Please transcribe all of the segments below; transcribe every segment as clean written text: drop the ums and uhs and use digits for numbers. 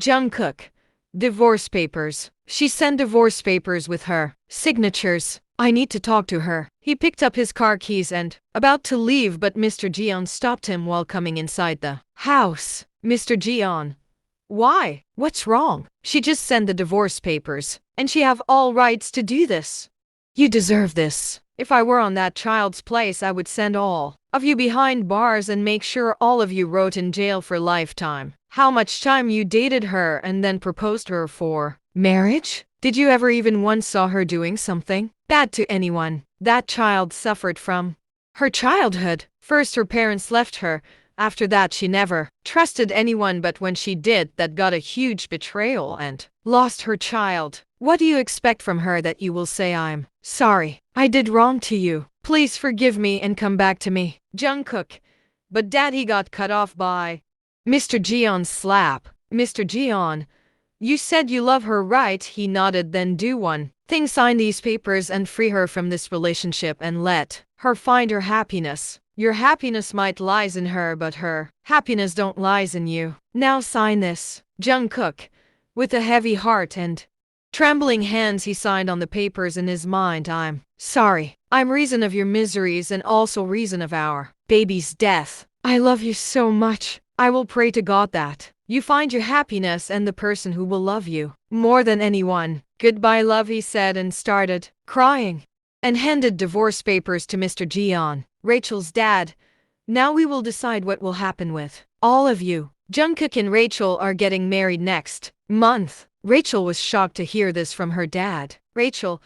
Jungkook. Divorce papers. She sent divorce papers with her signatures. I need to talk to her. He picked up his car keys and about to leave, but Mr. Jeon stopped him while coming inside the house. Mr. Jeon. Why? What's wrong? She just sent the divorce papers, and she have all rights to do this. You deserve this. If I were on that child's place, I would send all of you behind bars and make sure all of you rot in jail for lifetime. How much time you dated her and then proposed her for marriage? Did you ever even once saw her doing something bad to anyone? That child suffered from her childhood. First her parents left her. After that she never trusted anyone, but when she did, that got a huge betrayal and lost her child. What do you expect from her that you will say I'm sorry, I did wrong to you, please forgive me and come back to me? Jungkook. But dad, he got cut off by Mr. Jeon's slap. Mr. Jeon. You said you love her, right? He nodded. Then do one thing, sign these papers and free her from this relationship and let her find her happiness. Your happiness might lies in her, but her happiness don't lies in you. Now sign this. Jungkook. With a heavy heart and trembling hands, he signed on the papers. In his mind, I'm sorry. I'm reason of your miseries and also reason of our baby's death. I love you so much. I will pray to God that you find your happiness and the person who will love you more than anyone. Goodbye, love, he said and started crying and handed divorce papers to Mr. Jeon, Rachel's dad. Now we will decide what will happen with all of you. Jungkook and Rachel are getting married next month. Rachel was shocked to hear this from her dad. Rachel.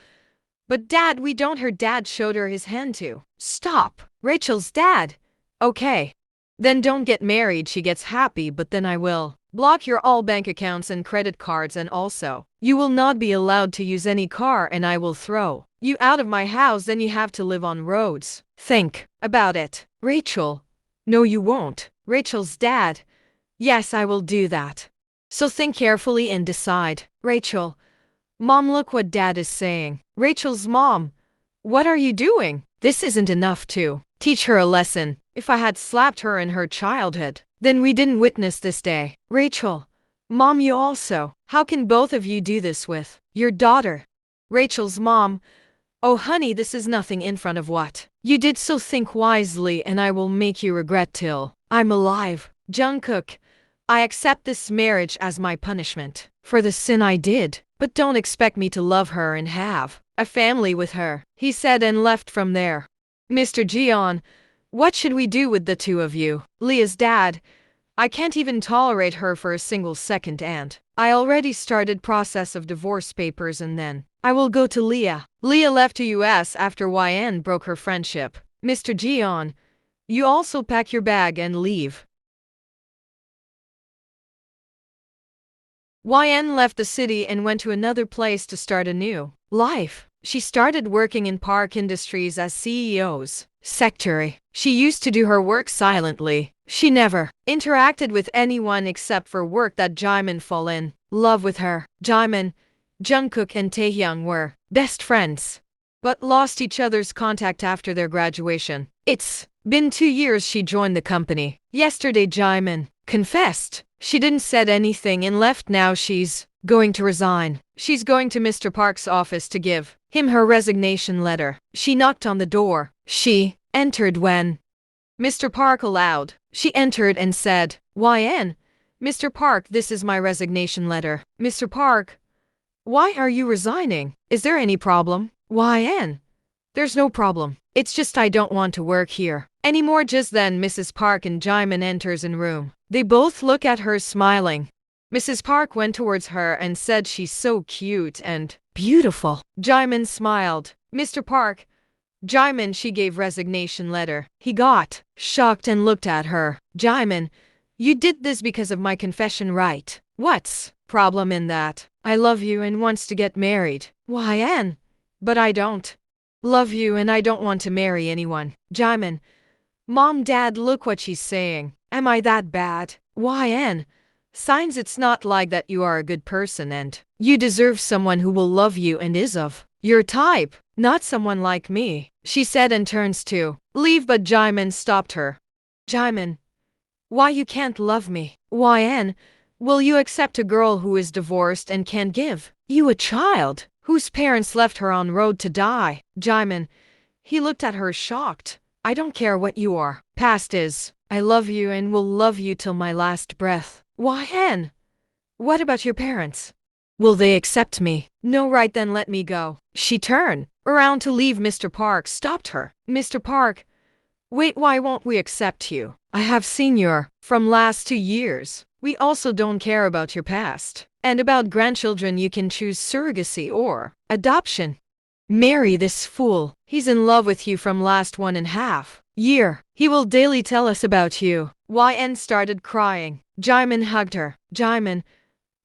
But dad, we don't. Her dad showed her his hand to stop. Rachel's dad. Okay. Then don't get married. She gets happy, but then I will block your all bank accounts and credit cards, and also you will not be allowed to use any car, and I will throw you out of my house. Then you have to live on roads. Think about it. Rachel. No, you won't. Rachel's dad. Yes, I will do that. So think carefully and decide. Rachel. Mom, look what dad is saying. Rachel's mom. What are you doing? This isn't enough to teach her a lesson. If I had slapped her in her childhood, then we didn't witness this day. Rachel. Mom, you also. How can both of you do this with your daughter? Rachel's mom. Oh honey, this is nothing in front of what you did, so think wisely and I will make you regret till I'm alive. Jungkook. I accept this marriage as my punishment for the sin I did, but don't expect me to love her and have a family with her, he said and left from there. Mr. Jeon. What should we do with the two of you? Leah's dad. I can't even tolerate her for a single second, and I already started process of divorce papers, and then I will go to Leah. Leah left to US after YN broke her friendship. Mr. Jeon. You also pack your bag and leave. YN left the city and went to another place to start a new life. She started working in Park Industries as CEO's secretary. She used to do her work silently. She never interacted with anyone except for work. That Jaemin fell in love with her. Jaemin, Jungkook and Taehyung were best friends, but lost each other's contact after their graduation. It's been 2 years she joined the company. Yesterday Jaemin confessed she didn't said anything and left. Now she's going to resign. She's going to Mr. Park's office to give him her resignation letter. She knocked on the door. She entered when Mr. Park allowed. She entered and said, YN, Mr. Park, this is my resignation letter. Mr. Park. Why are you resigning? Is there any problem? YN. There's no problem. It's just I don't want to work here anymore. Just then Mrs. Park and Jaemin enters in room. They both look at her smiling. Mrs. Park went towards her and said she's so cute and beautiful. Jaemin smiled. Mr. Park. Jaemin, she gave resignation letter. He got shocked and looked at her. Jaemin, you did this because of my confession, right? What's problem in that? I love you and wants to get married. YN. But I don't love you and I don't want to marry anyone. Jaemin. Mom, Dad, look what she's saying. Am I that bad? YN. Signs it's not like that. You are a good person and you deserve someone who will love you and is of your type, not someone like me, she said and turns to leave, but Jaemin stopped her. Jaemin. Why you can't love me? YN. Will you accept a girl who is divorced and can't give you a child, whose parents left her on road to die? Jaimin. He looked at her shocked. I don't care what you are. Past is. I love you and will love you till my last breath. Why, Hen? What about your parents? Will they accept me? No, right, then let me go. She turned around to leave. Mr. Park stopped her. Mr. Park, wait, why won't we accept you? I have seen your from last 2 years. We also don't care about your past. And about grandchildren, you can choose surrogacy or adoption. Marry this fool. He's in love with you from last 1.5 year. He will daily tell us about you. YN started crying. Jaimin hugged her. Jaimin,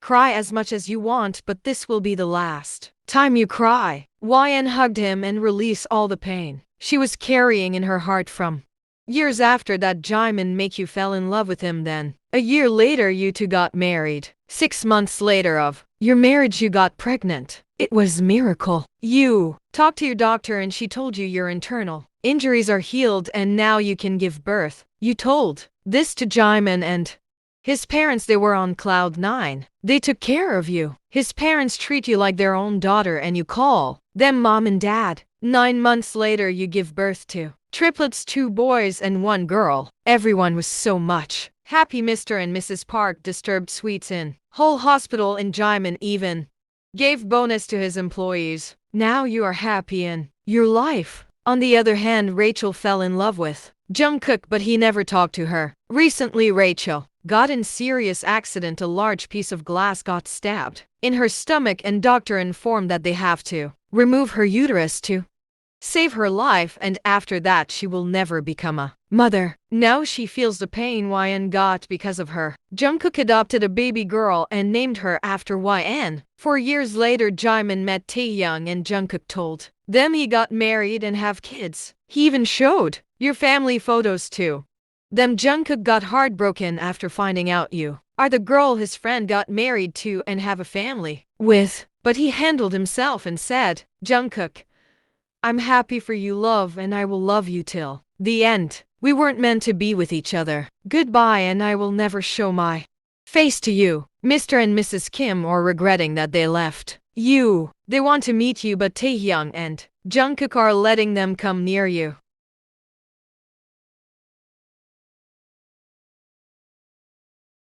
cry as much as you want, but this will be the last time you cry. YN hugged him and released all the pain she was carrying in her heart from years after that. Jaimin make you fell in love with him, then a year later you two got married. 6 months later of your marriage you got pregnant. It was miracle. You talked to your doctor and she told you your internal injuries are healed and now you can give birth. You told this to Jaimin and his parents. They were on cloud 9. They took care of you. His parents treat you like their own daughter and you call them mom and dad. 9 months later you give birth to triplets, 2 boys and 1 girl. Everyone was so much happy. Mr. and Mrs. Park disturbed sweets in whole hospital, and Jaimin even gave bonus to his employees. Now you are happy in your life. On the other hand, Rachel fell in love with Jungkook, but he never talked to her. Recently Rachel got in serious accident. A large piece of glass got stabbed in her stomach and doctor informed that they have to remove her uterus to save her life, and after that she will never become a mother. Now she feels the pain YN got because of her. Jungkook adopted a baby girl and named her after YN. 4 years later Jaimin met Taehyung and Jungkook told them he got married and have kids. He even showed your family photos to them. Jungkook got heartbroken after finding out you are the girl his friend got married to and have a family with, but he handled himself and said, Jungkook, I'm happy for you, love, and I will love you till the end. We weren't meant to be with each other. Goodbye, and I will never show my face to you. Mr. and Mrs. Kim are regretting that they left you. They want to meet you, but Taehyung and Jungkook are letting them come near you.